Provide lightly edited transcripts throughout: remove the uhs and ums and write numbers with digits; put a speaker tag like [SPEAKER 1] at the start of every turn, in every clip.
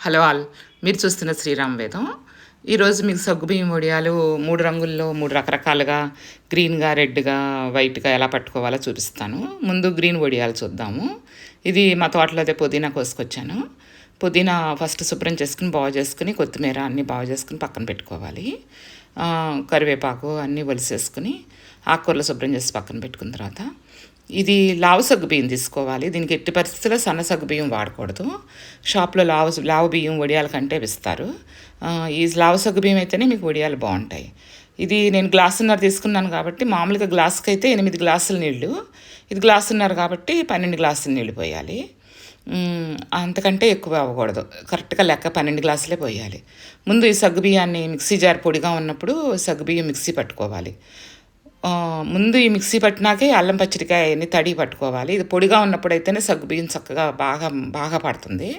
[SPEAKER 1] Hello all, మీరు చూస్తున్న శ్రీరామ్ వేదం. ఈరోజు మీకు సగ్గుబియ్యం వడియాలు 3 రంగుల్లో 3 రకరకాలుగా గ్రీన్‌గా, రెడ్‌గా, వైట్‌గా ఎలా పట్టుకోవాలో చూపిస్తాను. ముందు గ్రీన్ వడియాలు చూద్దాము. ఇది మా తోటలోదే పుదీనా కోసుకొచ్చాను. పుదీనా ఫస్ట్ శుభ్రం చేసుకొని, బాగు చేసుకొని, కొత్తిమీర అన్నీ బాగు చేసుకొని పక్కన పెట్టుకోవాలి. కరివేపాకు అన్నీ ఒలిసేసుకొని, ఆకుకూరలు శుభ్రం చేసి పక్కన పెట్టుకున్న తర్వాత, ఇది లావు సగ్గుబియ్యం తీసుకోవాలి. దీనికి ఎట్టి పరిస్థితుల్లో సన్న సగ్గుబియ్యం వాడకూడదు. షాప్లో లావు బియ్యం వడియాల కంటే ఇస్తారు. ఈ లావు సగ్గుబియ్యం అయితేనే మీకు వడియాలు బాగుంటాయి. ఇది నేను గ్లాసున్నర తీసుకున్నాను కాబట్టి, మామూలుగా గ్లాసుకి అయితే 8 గ్లాసుల నీళ్ళు, ఇది గ్లాసున్నర కాబట్టి 12 గ్లాసుల నీళ్ళు పోయాలి. అంతకంటే ఎక్కువ అవ్వకూడదు. కరెక్ట్గా లెక్క 12 గ్లాసులే పోయాలి. ముందు ఈ సగ్గుబియ్యాన్ని మిక్సీ జార్ పొడిగా ఉన్నప్పుడు సగ్గుబియ్యం మిక్సీ పట్టుకోవాలి. ముందు ఈ మిక్సీ పట్టినాకే అల్లం పచ్చిమిరపకాయ అవన్నీ తడి పట్టుకోవాలి. ఇది పొడిగా ఉన్నప్పుడైతేనే సగ్గుబియ్యం చక్కగా బాగా బాగా పడుతుంది.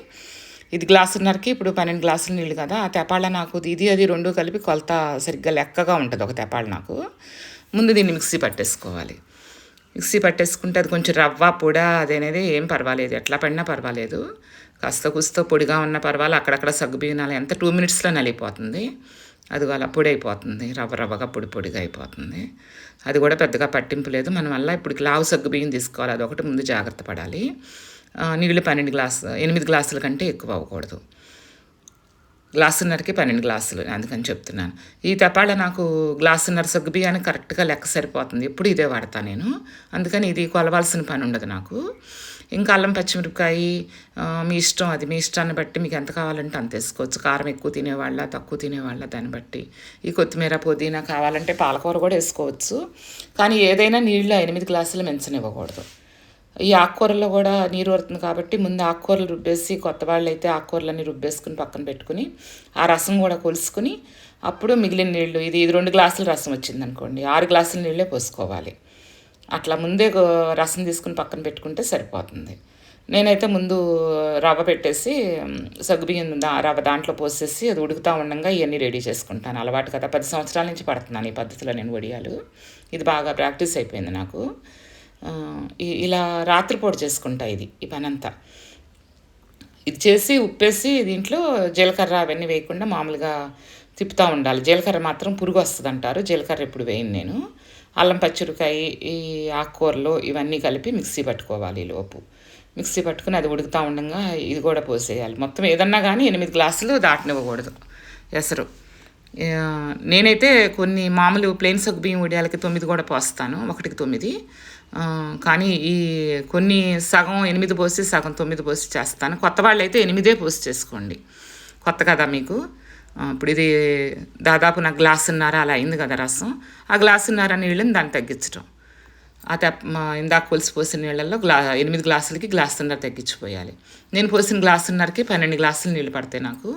[SPEAKER 1] ఇది గ్లాసున్నరకి ఇప్పుడు 12 గ్లాసుల నీళ్ళు కదా, ఆ తెపాళ్ళ నాకు ఇది అది 2 కలిపి కొలత సరిగ్గా లెక్కగా ఉంటుంది ఒక తెపాళ్ళ నాకు. ముందు దీన్ని మిక్సీ పట్టేసుకోవాలి. మిక్సీ పట్టేసుకుంటే అది కొంచెం రవ్వ పొడ అదనేది ఏం పర్వాలేదు, ఎట్లా పడినా పర్వాలేదు. కాస్త కూస్తో పొడిగా ఉన్న పర్వాలేదు. అక్కడక్కడ సగ్గుబియ్యం ఎంత 2 మినిట్స్లో నలిగిపోతుంది. అది అలా పొడి అయిపోతుంది, రవ్వగా పొడిగా అయిపోతుంది. అది కూడా పెద్దగా పట్టింపు లేదు. మనం వల్ల ఇప్పుడు లావు సగ్గుబియ్యం తీసుకోవాలి, అదొకటి ముందు జాగ్రత్త పడాలి. నీళ్ళు 8 గ్లాసుల కంటే ఎక్కువ అవ్వకూడదు. గ్లాసున్నరకి 12 గ్లాసులు, అందుకని చెప్తున్నాను. ఈ తెపాళ్ళ నాకు గ్లాసున్నర సగ్గుబియ్యానికి కరెక్ట్గా లెక్క సరిపోతుంది. ఎప్పుడు ఇదే వాడతాను నేను, అందుకని ఇది కొలవాల్సిన పని ఉండదు నాకు. ఇంకా అల్లం పచ్చిమిరపకాయ మీ ఇష్టం, అది మీ ఇష్టాన్ని బట్టి మీకు ఎంత కావాలంటే అంత వేసుకోవచ్చు. కారం ఎక్కువ తినేవాళ్ళ తక్కువ తినేవాళ్ళ దాన్ని బట్టి. ఈ కొత్తిమీర పుదీనా కావాలంటే పాలకూర కూడా వేసుకోవచ్చు. కానీ ఏదైనా నీళ్ళు 8 గ్లాసులు మించనివ్వకూడదు. ఈ ఆకుకూరలో కూడా నీరు వస్తుంది కాబట్టి ముందు ఆకుకూరలు రుబ్బేసి, కొత్త వాళ్ళు అయితే ఆకుకూరలన్నీ రుబ్బేసుకుని పక్కన పెట్టుకుని, ఆ రసం కూడా కొలుసుకుని అప్పుడు మిగిలిన నీళ్ళు, ఇది 2 గ్లాసుల రసం వచ్చిందనుకోండి, 6 గ్లాసుల నీళ్ళే పోసుకోవాలి. అట్లా ముందే రసం తీసుకుని పక్కన పెట్టుకుంటే సరిపోతుంది. నేనైతే ముందు రవ్వ పెట్టేసి సగ్గుబియ్యం రవ్వ దాంట్లో పోసేసి అది ఉడుకుతూ ఉండగా ఇవన్నీ రెడీ చేసుకుంటాను. అలవాటు కదా, 10 సంవత్సరాల నుంచి పడుతున్నాను ఈ పద్ధతిలో నేను వడియాలు. ఇది బాగా ప్రాక్టీస్ అయిపోయింది నాకు. ఇలా రాత్రిపూట చేసుకుంటా ఈ పనంతా. ఇది చేసి ఉప్పేసి దీంట్లో జీలకర్ర అవన్నీ వేయకుండా మామూలుగా తిప్పుతూ ఉండాలి. జీలకర్ర మాత్రం పురుగు వస్తుంది అంటారు, జీలకర్ర ఎప్పుడు వేయను నేను. అల్లం పచ్చిమిరపకాయ, ఈ ఆకుకూరలు ఇవన్నీ కలిపి మిక్సీ పట్టుకోవాలి. లోపు మిక్సీ పట్టుకుని అది ఉడుకుతూ ఉండగా ఇది కూడా పోసేయాలి. మొత్తం ఏదన్నా కానీ 8 గ్లాసులు దాటనివ్వకూడదు ఎసరు. నేనైతే కొన్ని మామూలు ప్లెయిన్ సగ్గుబియ్యం వడియాలకి 9 కూడా పోస్తాను, 1కి 9. కానీ ఈ కొన్ని సగం 8 పోసి సగం 9 పోసి చేస్తాను. కొత్త వాళ్ళు అయితే 8 పోసి చేసుకోండి, కొత్త కదా మీకు. ఇప్పుడు ఇది దాదాపు నాకు గ్లాసున్నర అలా అయింది కదా రసం. ఆ గ్లాసున్నర నీళ్ళని దాన్ని తగ్గించడం. ఇందాక కొలిసి పోసిన నీళ్ళల్లో 8 గ్లాసులకి గ్లాసున్నర తగ్గించిపోయాలి. నేను పోసిన గ్లాసున్నరకి 12 గ్లాసులు నీళ్ళు పడతాయి నాకు.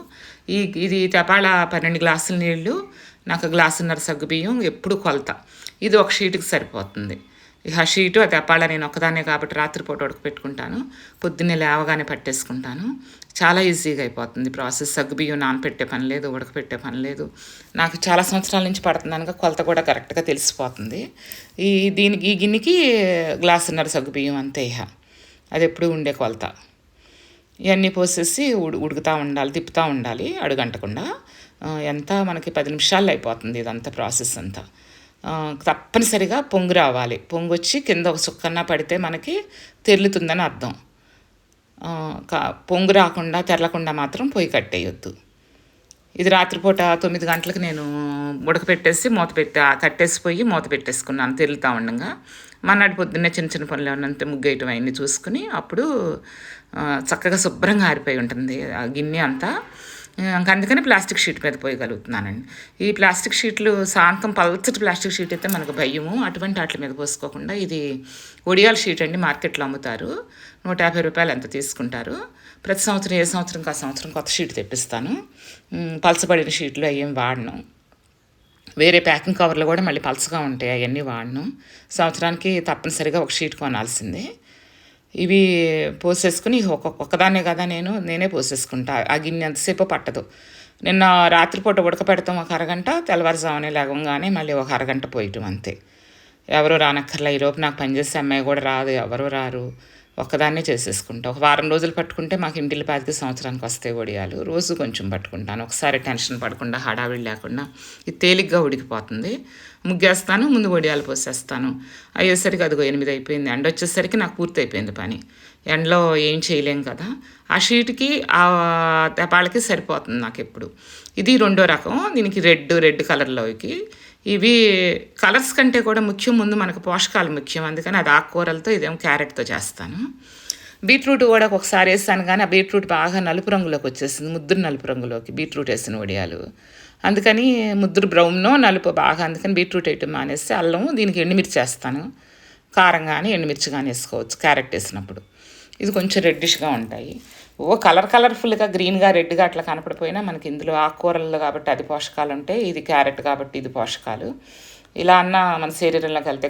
[SPEAKER 1] ఇది తెపాళ 12 గ్లాసుల నీళ్ళు, నాకు గ్లాసున్నర సగ్గుబియ్యం ఎప్పుడు కొలత. ఇది ఒక షీటుకి సరిపోతుంది. ఆ షీటు ఆ తెపాళ నేను ఒక్కదాన్నే కాబట్టి రాత్రిపూట ఉడకపెట్టుకుంటాను, పొద్దున్నే లేవగానే పట్టేసుకుంటాను. చాలా ఈజీగా అయిపోతుంది ప్రాసెస్. సగ్గుబియ్యం నానపెట్టే పని లేదు, ఉడకపెట్టే పని లేదు. నాకు చాలా సంవత్సరాల నుంచి పడుతున్నానుగా కొలత కూడా కరెక్ట్గా తెలిసిపోతుంది. ఈ గిన్నెకి గ్లాసున్నర సగ్గుబియ్యం అంతే. అది ఎప్పుడు ఉండే కొలత. ఇవన్నీ పోసేసి ఉడుకుతూ ఉండాలి, తిప్పుతూ ఉండాలి అడుగంటకుండా. ఎంత మనకి 10 నిమిషాల్లో అయిపోతుంది ఇదంతా ప్రాసెస్ అంతా. తప్పనిసరిగా పొంగు రావాలి. పొంగు వచ్చి కింద ఒక సుక్కన్నా పడితే మనకి తెరులుతుందని అర్థం. పొంగు రాకుండా తెరలకుండా మాత్రం పొయ్యి కట్టేయొద్దు. ఇది రాత్రిపూట 9 గంటలకు నేను ఉడకపెట్టేసి కట్టేసిపోయి మూత పెట్టేసుకున్నాను తెరులుతూ ఉండగా. మన్నాడు పొద్దున్నే చిన్న పనులు ఏమన్నంతే ముగ్గేయటం అవన్నీ చూసుకుని అప్పుడు చక్కగా శుభ్రంగా ఆరిపోయి ఉంటుంది ఆ గిన్నె అంతా. అందుకని ప్లాస్టిక్ షీట్ మీద పోయగలుగుతున్నానండి. ఈ ప్లాస్టిక్ షీట్లు శాంతం పల్చటి ప్లాస్టిక్ షీట్ అయితే మనకు భయము, అటువంటి వాటి మీద పోసుకోకుండా ఇది ఒడియాల షీట్ అండి, మార్కెట్లో అమ్ముతారు. 150 రూపాయలు ఎంత తీసుకుంటారు. ప్రతి సంవత్సరం ఏ సంవత్సరంకి ఆ సంవత్సరం కొత్త షీట్ తెప్పిస్తాను. పలచబడిన షీట్లు అవేం వాడను. వేరే ప్యాకింగ్ కవర్లు కూడా మళ్ళీ పలచగా ఉంటాయి, అవన్నీ వాడను. సంవత్సరానికి తప్పనిసరిగా ఒక షీట్ కొనాల్సిందే. ఇవి పోసేసుకుని ఒక్కదాన్నే కదా నేనే పోసేసుకుంటా. ఆ గిన్నె ఎంతసేపు పట్టదు. నిన్న రాత్రిపూట ఉడకపెడతాం ఒక అరగంట, తెల్లవారుజామునే లేవగానే మళ్ళీ ఒక అరగంట పోయటం అంతే. ఎవరో రానక్కర్లా. ఈలోపు నాకు పనిచేసే అమ్మాయి కూడా రాదు, ఎవరో రారు. ఒక్కదాన్నే చేసేసుకుంటా. ఒక వారం రోజులు పట్టుకుంటే మాకు ఇంటిల్లిపాదికి సంవత్సరానికి వస్తాయి వడియాలు. రోజు కొంచెం పట్టుకుంటాను. ఒకసారి టెన్షన్ పడకుండా, హడావిడి లేకుండా. ఇది తేలిగ్గా ఉడికిపోతుంది. ముగ్గేస్తాను, ముందు వడియాలు పోసేస్తాను. అయ్యేసరికి అదిగో 8 అయిపోయింది. ఎండ వచ్చేసరికి నాకు పూర్తయిపోయింది పని. ఎండలో ఏం చేయలేం కదా! ఆ షీట్‌కి తెపాలకి సరిపోతుంది నాకెప్పుడు. ఇది రెండో రకం. దీనికి రెడ్ కలర్‌లోకి. ఇవి కలర్స్ కంటే కూడా ముఖ్యం, ముందు మనకు పోషకాలు ముఖ్యం. అందుకని అది ఆకుకూరలతో, ఇదేమో క్యారెట్‌తో చేస్తాను. బీట్రూట్ కూడా ఒకసారి వేసాను కానీ ఆ బీట్రూట్ బాగా నలుపు రంగులోకి వచ్చేసింది, ముద్దురు నలుపు రంగులోకి బీట్రూట్ వేసిన వడియాలు. అందుకని ముద్దురు బ్రౌన్నో నలుపు బాగా, అందుకని బీట్రూట్ వేయటం మానేస్తే అల్లం, దీనికి ఎండుమిర్చి వేస్తాను. కారం కానీ ఎండుమిర్చి కానీ వేసుకోవచ్చు క్యారెట్ వేసినప్పుడు. ఇది కొంచెం రెడ్డిష్గా ఉంటాయి. కలర్ఫుల్గా గ్రీన్గా రెడ్గా అట్లా కనపడిపోయినా మనకి ఇందులో ఆకుకూరలు కాబట్టి అది పోషకాలు ఉంటాయి, ఇది క్యారెట్ కాబట్టి ఇది పోషకాలు. ఇలా అన్న మన శరీరంలోకి వెళ్తే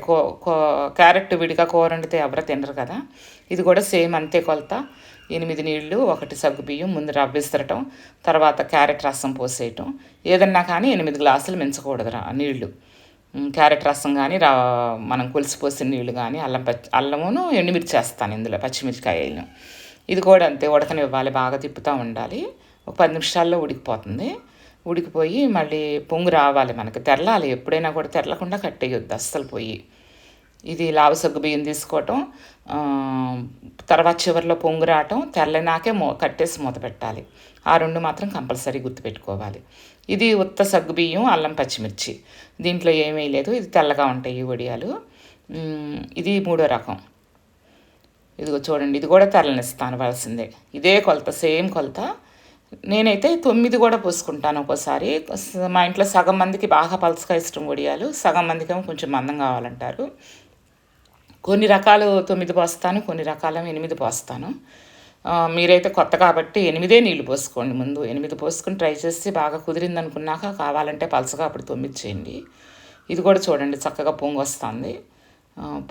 [SPEAKER 1] క్యారెట్ విడిగా కూర వండితే ఎవరు తినరు కదా. ఇది కూడా సేమ్ అంతే కొలత. 8 నీళ్ళు, 1 సగ్గుబియ్యం, ముందు రవ్వ విసరటం, తర్వాత క్యారెట్ రసం పోసేయటం. ఏదన్నా కానీ 8 గ్లాసులు మించకూడదు నీళ్ళు. క్యారెట్ రసం కానీ మనం కొలిసిపోసిన నీళ్ళు కానీ, అల్లమును ఎండుమిర్చి వేస్తాను ఇందులో, పచ్చిమిరపకాయలను. ఇది కూడా అంతే, ఉడకనివ్వాలి, బాగా తిప్పుతూ ఉండాలి. ఒక 10 నిమిషాల్లో ఉడికిపోతుంది. ఉడికిపోయి మళ్ళీ పొంగు రావాలి, మనకి తెరలాలి. ఎప్పుడైనా కూడా తెరలకుండా కట్టేయొద్దు అస్సలు పొయ్యి. ఇది లావు సగ్గు బియ్యం తీసుకోవటం, తర్వాత చివరిలో పొంగు రావటం, తెరలినాకే కట్టేసి మూత పెట్టాలి. ఆ 2 మాత్రం కంపల్సరీ గుర్తుపెట్టుకోవాలి. ఇది ఉత్త సగ్గు బియ్యం, అల్లం, పచ్చిమిర్చి, దీంట్లో ఏమీ లేదు. ఇది తెల్లగా ఉంటాయి ఈ వడియాలు. ఇది మూడో రకం. ఇదిగో చూడండి, ఇది కూడా తెరలనిస్తాను వలసిందే. ఇదే కొలత, సేమ్ కొలత. నేనైతే 9 కూడా పోసుకుంటాను ఒక్కోసారి. మా ఇంట్లో సగం మందికి బాగా పలసగా ఇష్టం వడియాలు, సగం మందికేమో కొంచెం మందం కావాలంటారు. కొన్ని రకాలు 9 పోస్తాను, కొన్ని రకాలేమో 8 పోస్తాను. మీరైతే కొత్త కాబట్టి 8 నీళ్ళు పోసుకోండి. ముందు 8 పోసుకుని ట్రై చేసి బాగా కుదిరిందనుకున్నాక కావాలంటే పలసగా అప్పుడు 9 చేయండి. ఇది కూడా చూడండి చక్కగా పొంగు వస్తుంది.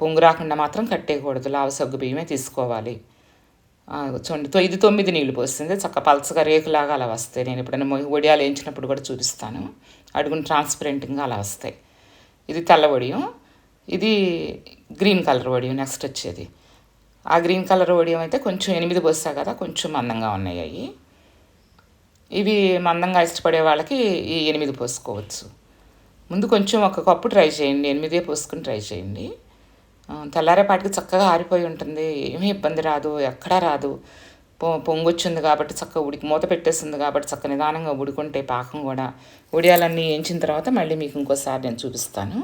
[SPEAKER 1] పొంగు రాకుండా మాత్రం కట్టేయకూడదు, లావు సగ్గు బియ్యమే తీసుకోవాలి. చూడండి, ఇది 9 నీళ్ళు పోస్తుంది. చక్క పలసగా రేకులాగా అలా వస్తాయి. నేను ఎప్పుడైనా వడియాలు వేయించినప్పుడు కూడా చూపిస్తాను. అడుగుని ట్రాన్స్పరెంట్గా అలా వస్తాయి. ఇది తెల్ల వడియం, ఇది గ్రీన్ కలర్ వడియం నెక్స్ట్ వచ్చేది. ఆ గ్రీన్ కలర్ వడియం అయితే కొంచెం 8 పోస్తా కదా, కొంచెం మందంగా ఉన్నాయి అవి. ఇవి మందంగా ఇష్టపడే వాళ్ళకి ఈ 8 పోసుకోవచ్చు. ముందు కొంచెం ఒక కప్పు ట్రై చేయండి, 8 పోసుకుని ట్రై చేయండి. తెల్లారేపాటికి చక్కగా ఆరిపోయి ఉంటుంది, ఏమీ ఇబ్బంది రాదు, ఎక్కడా రాదు. పొంగొచ్చింది కాబట్టి చక్కగా మూత పెట్టేస్తుంది కాబట్టి చక్క నిదానంగా ఉడుకుంటే పాకం కూడా. వడియాలన్నీ వేయించిన తర్వాత మళ్ళీ మీకు ఇంకోసారి నేను చూపిస్తాను.